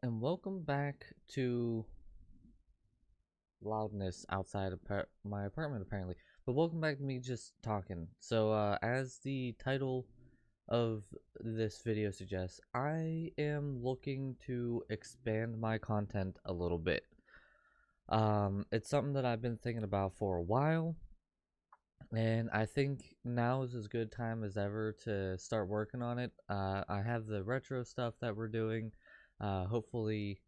And welcome back to loudness outside of my apartment, apparently. But welcome back to me just talking. So, as the title of this video suggests, I am looking to expand my content a little bit. It's something that I've been thinking about for a while, and I think now is as good time as ever to start working on it. I have the retro stuff that we're doing. Hopefully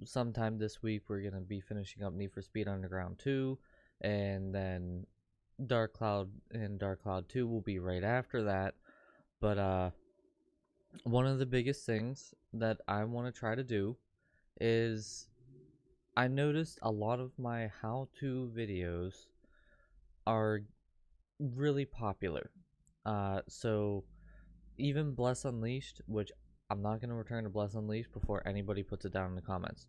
sometime this week we're gonna be finishing up Need for Speed Underground 2, and then Dark Cloud 2 will be right after that. But one of the biggest things that I want to try to do is I noticed a lot of my how-to videos are really popular. So even Bless Unleashed, which I'm not gonna return to Bless Unleashed before anybody puts it down in the comments.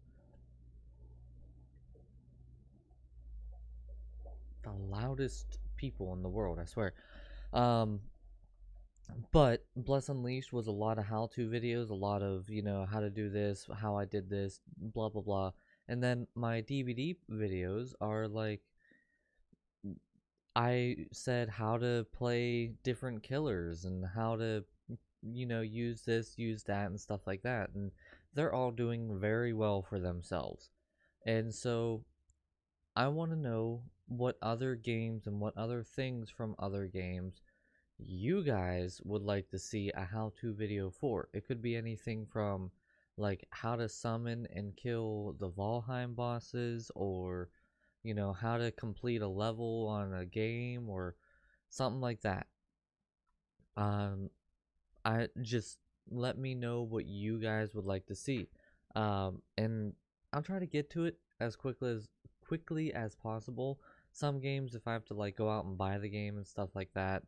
The loudest people in the world, I swear. Um, but Bless Unleashed was a lot of how-to videos, a lot of, how to do this, how I did this, blah blah blah. And then my DVD videos are like I said how to play different killers and how to use this, use that and stuff like that. And they're all doing very well for themselves. And so I want to know what other games and what other things from other games you guys would like to see a how-to video for. It could be anything from like how to summon and kill the Valheim bosses, or how to complete a level on a game, or something like that. um I just let me know what you guys would like to see, and I'll try to get to it as quickly as possible. Some games, if I have to like go out and buy the game and stuff like that,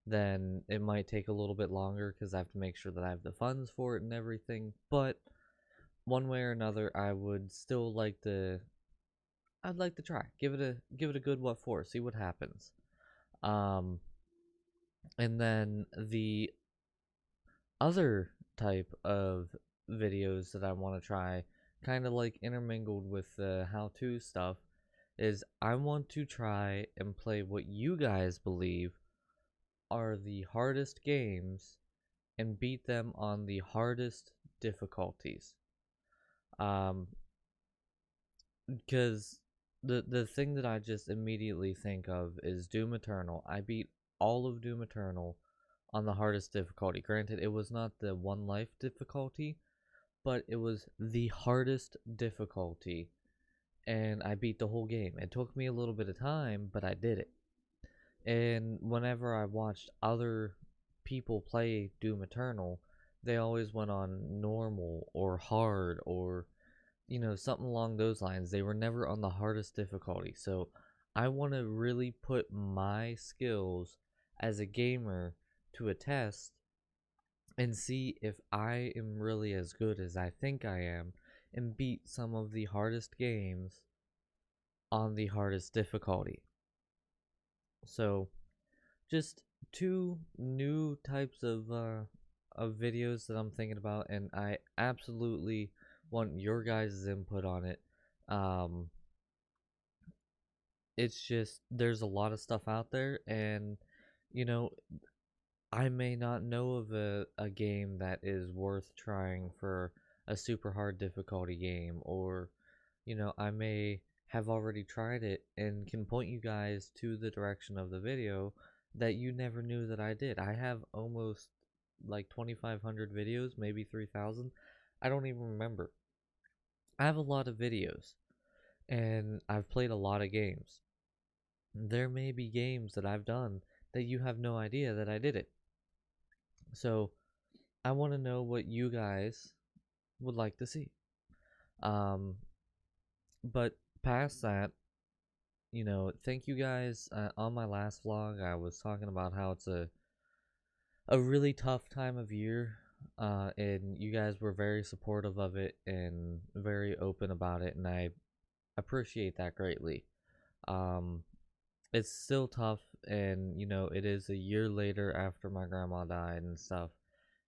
then it might take a little bit longer because I have to make sure that I have the funds for it and everything. But one way or another, I'd like to try. Give it a good what for, see what happens. Um and then the other type of videos that I want to try, kind of like intermingled with the how-to stuff, is I want to try and play what you guys believe are the hardest games and beat them on the hardest difficulties. Um, because the thing that I just immediately think of is Doom Eternal. I beat all of Doom Eternal on the hardest difficulty. Granted, it was not the one life difficulty, but it was the hardest difficulty, and I beat the whole game. It took me a little bit of time, but I did it. And whenever I watched other people play Doom Eternal, they always went on normal or hard, or something along those lines. They were never on the hardest difficulty. So I want to really put my skills as a gamer to a test and see if I am really as good as I think I am, and beat some of the hardest games on the hardest difficulty. So, just two new types of videos that I'm thinking about, and I absolutely want your guys' input on it. Um, it's just there's a lot of stuff out there, and you know I may not know of a game that is worth trying for a super hard difficulty game, or I may have already tried it and can point you guys to the direction of the video that you never knew that I did. I have almost like 2,500 videos, maybe 3,000. I don't even remember. I have a lot of videos, and I've played a lot of games. There may be games that I've done that you have no idea that I did it. So I want to know what you guys would like to see. Um, but past that, thank you guys. On my last vlog, I was talking about how it's a really tough time of year, and you guys were very supportive of it and very open about it, and I appreciate that greatly. Um, it's still tough, and it is a year later after my grandma died and stuff,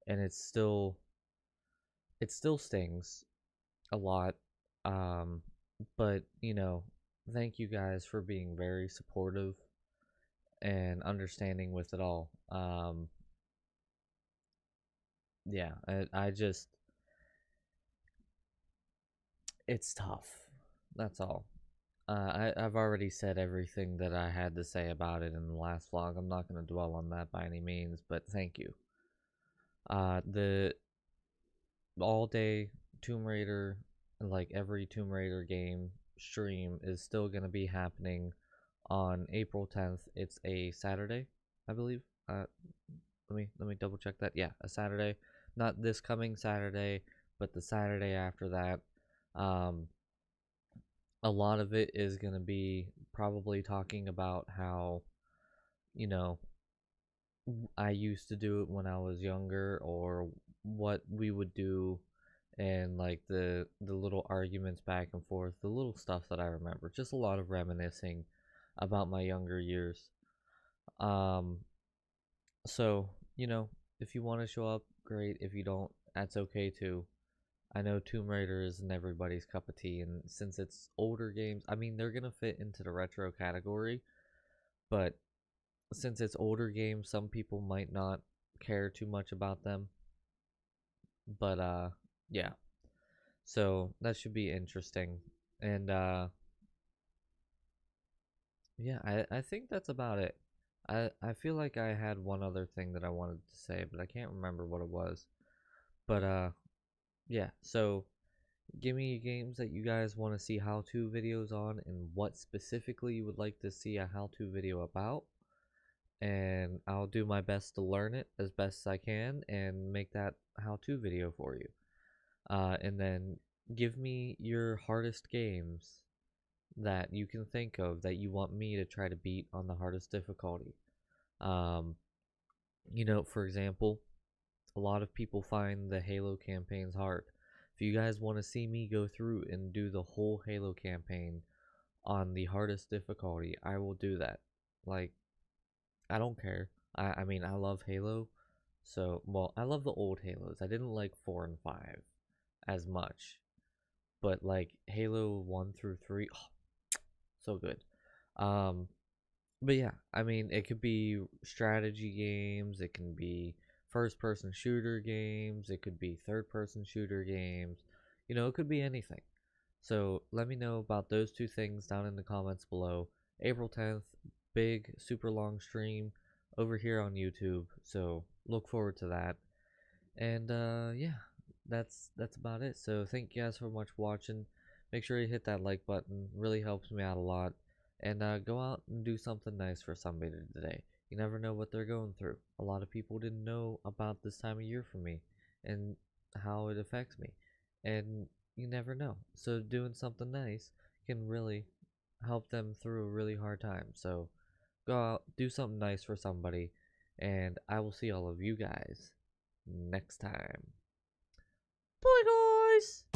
and it still stings. a lot. Um, but thank you guys for being very supportive and understanding with it all. Yeah, I just it's tough. That's all. I've already said everything that I had to say about it in the last vlog. I'm not going to dwell on that by any means, but thank you. The all day Tomb Raider, like every Tomb Raider game stream, is still going to be happening on April 10th. It's a Saturday, I believe. Let me double check that. Yeah, a Saturday. Not this coming Saturday, but the Saturday after that. Um, a lot of it is going to be probably talking about how, you know, I used to do it when I was younger, or what we would do, and like the little arguments back and forth, the little stuff that I remember. Just a lot of reminiscing about my younger years. Um so, if you want to show up, great. If you don't, that's okay too. I know Tomb Raider isn't everybody's cup of tea, and since it's older games, I mean, they're gonna fit into the retro category, but since it's older games, some people might not care too much about them. But yeah. So that should be interesting. And yeah, I think that's about it. I feel like I had one other thing that I wanted to say, but I can't remember what it was. But yeah, so give me games that you guys want to see how-to videos on, and what specifically you would like to see a how-to video about, and I'll do my best to learn it as best as I can and make that how-to video for you. And then give me your hardest games that you can think of that you want me to try to beat on the hardest difficulty. Um, for example, a lot of people find the Halo campaigns hard. If you guys want to see me go through and do the whole Halo campaign on the hardest difficulty, I will do that. Like, I don't care. I mean, I love Halo. So, well, I love the old Halos. I didn't like 4 and 5 as much. But, like, Halo 1 through 3, oh, so good. Um, but yeah, I mean, it could be strategy games, it can be first person shooter games, it could be third person shooter games, it could be anything. So let me know about those two things down in the comments below. April 10th, big, super long stream over here on YouTube, so look forward to that. And yeah, that's about it. So thank you guys so much for watching. Make sure you hit that like button, really helps me out a lot. And go out and do something nice for somebody today. You never know what they're going through. A lot of people didn't know about this time of year for me and how it affects me, and you never know. So doing something nice can really help them through a really hard time. So go out, do something nice for somebody, and I will see all of you guys next time. Bye, guys!